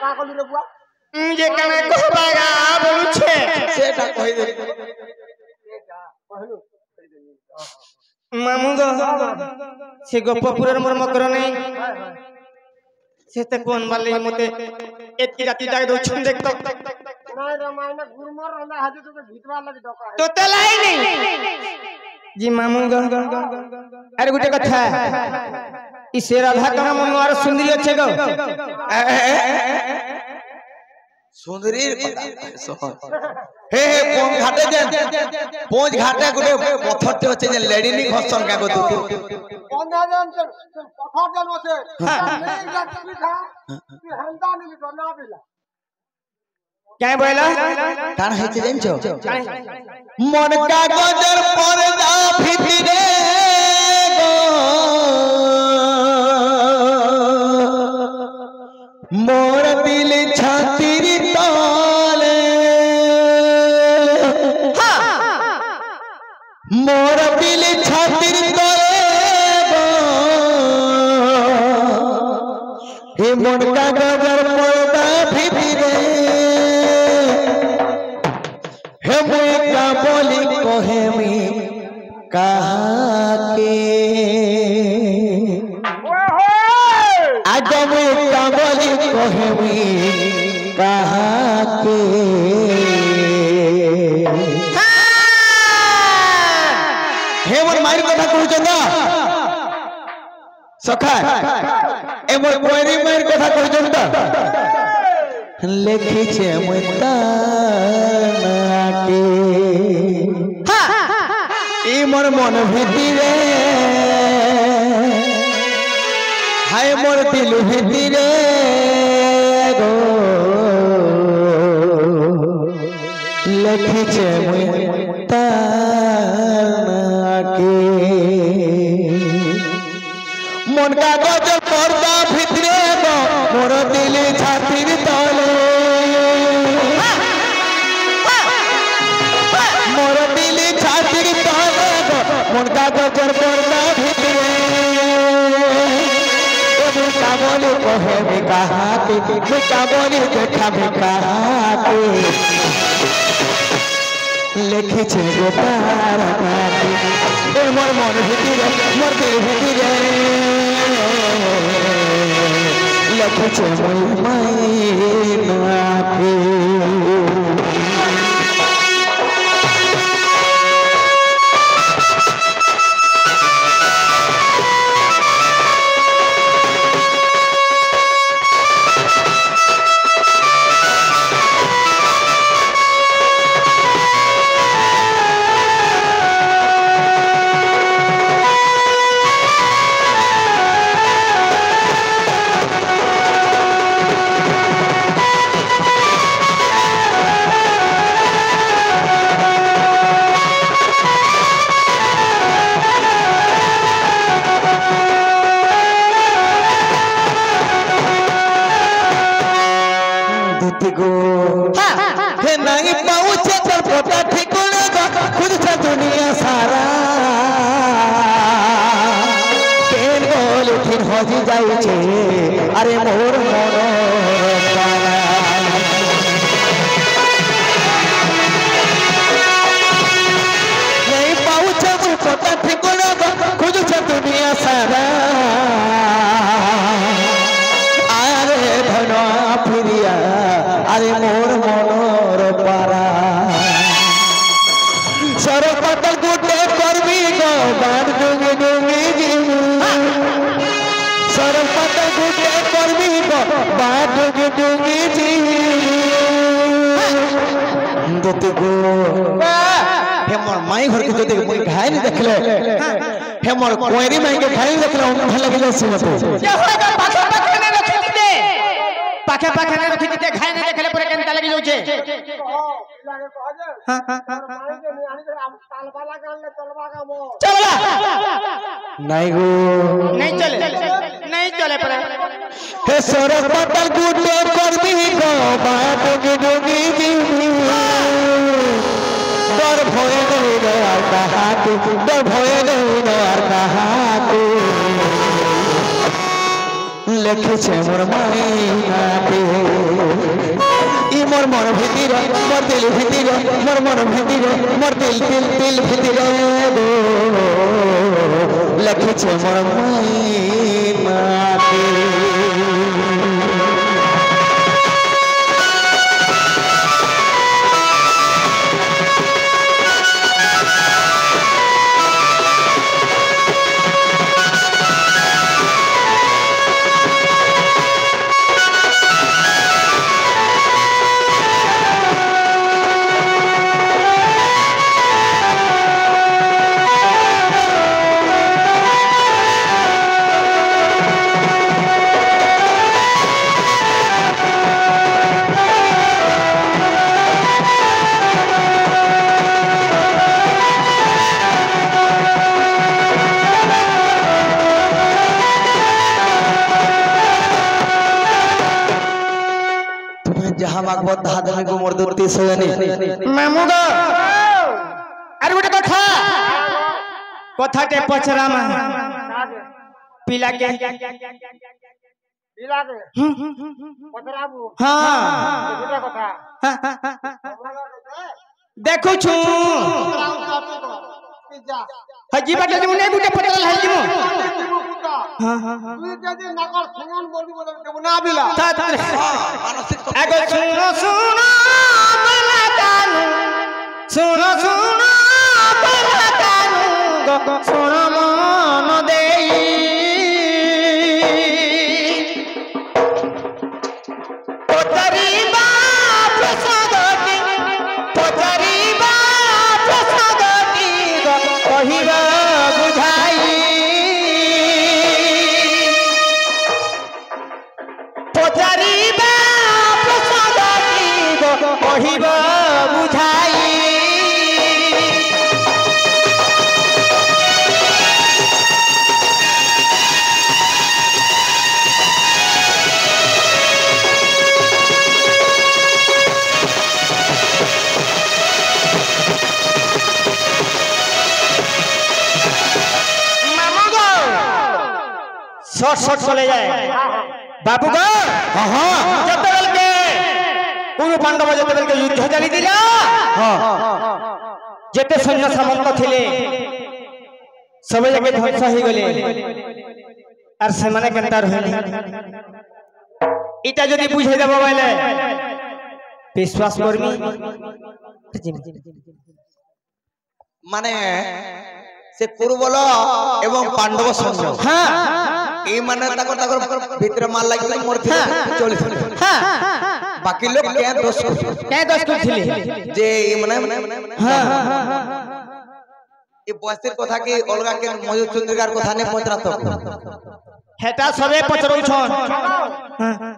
का कलु रे बुआ जे कने कहबागा बोलुछे सेटा कहि दे सेटा कहलु मामू गो से गोपपुरर मोर मकर नै सेते कोन वाले मते एति राती जाय दो छन देख तो नहीं रामायण गुरमर रंदा हाजू तो भीतवा लगी डका है तो तलाई नहीं जी मामू गो अरे गुटे कथा ई से राधा कना मन और सुंदरी अच्छे गो सुंदरी हे हे पोंग घाटे जे पोंज घाटे गुटे पत्थरते होचे जे लेडी नी घसन का गो तू पंदा जन पत्थर जन होचे नहीं जाती था कि हंदा नहीं तो ना बिला क्या बोला कान हेचे जानछो मन का गजर पर्दा भितरे गो मोर दिल छातिर तले मोर दिल छातिर तले गो हे मन का गजर पर्दा भितरे हे मुई का बोली कहे मी कहा के आज मुई का बोली कहे मी कहा के हे मोर मारी कथा कहउछन सखा ए मोर कोइरी मारी कथा कहउछन त लिखिछे मुई ताना के ई मोर मन भितरे हाय मोर दिल भितरे गो लिखिछे मुई ताना के मन का गज पर्दा भितरे गो मोर दिल छातिर तले मोर दिल छातिर तले गो मन का गजर पर्दा भितरे का बोली कहे में कहा के का बोली देखा में कहा के लिखी छे गोपार के मोर मन भितरे मोर दिल भितरे लिखी छे मोर मैना के हे नहीं पहुंचे चल पोता ठिकाने का खुद से दुनिया सारा केन बोल फिर हो जी जाई छे अरे मोर मोर पाला नहीं पहुंचे चल पोता ठिकाने का खुद से दुनिया सारा अरे धना फिरिया अरे मोर मोर पारा सरपतल गुटे करबी गो बाण डुंगी डुंगी जीव सरपतल गुटे करबी गो बाण डुंगी डुंगी जीव दते गो हे मोर माई घर के जते मोई भाई ने देखले हे मोर कोइरी माई के भाई देखले हम भल लगे सुनते क्या होगा पाछा पाछा ने रखी दे पाखे पाखे ने रखी दे खाए ने देखले पूरे केनता लगी जाउछे लागे कहजे हां माई के नियानी के तालबाला गान ले चलवा का मो चलवा नहीं गो नहीं चले पर हे सरपतल गुटे करबी गो बाण डुंगी डुंगी जीव डर भय नहीं और कहा के डर भय नहीं और कहा के लिखे छे मोर माई ना के মন ভিতরে মোর দিল ভিতরে মোর মন ভিতরে মোর দিল দিল দিল ভিতরে গো লিখেছে মোর মইনাতে जहाँ मागबो तहा देबे गो मोर दूती सोयनी मामू गो अरे गोटे कथा कथाटे पचरामा पिला के इलाके पतराबू हाँ गोटे कथा देखु छु पिज्जा हजी बाटे जे मुने गोटे पचरा है जिमु हाँ हाँ हाँ তুই যদি নাকর সুমন বলি বলে কেমন না বিলা मानसिक एगो सुनो सुनो बला कानू सुनो सुनो बला कानू गो सुनो मन देई पोतरी बाप सगती पोतरी बाप सगती गो कहिबा बुझाई पोतरी बाप सगती गो कहिबा बुझाई मामू गो शॉर्ट शॉर्ट चले जाए बाबू गो हाँ हाँ जतबेल के पूर्व पांडव जतबेल के युद्ध जारी दिला जेते सैन्य सामंत थिले सब जगह ध्वंस हो गले और से माने केनता रहले इटा जदी बुझे देबो बोले विश्वास करमी माने से कुरुबल एवं पांडव संयोग हां ए माने ताकर भीतर मार लागी मोर थे चली हां बाकी लोग क्या दोष क्या दोष करथिले जे ए माने हां ए बस्तिर कथा के अलगा के मयूर चंद्रिकार कथा ने पचरात हेटा सबे पचरौ छन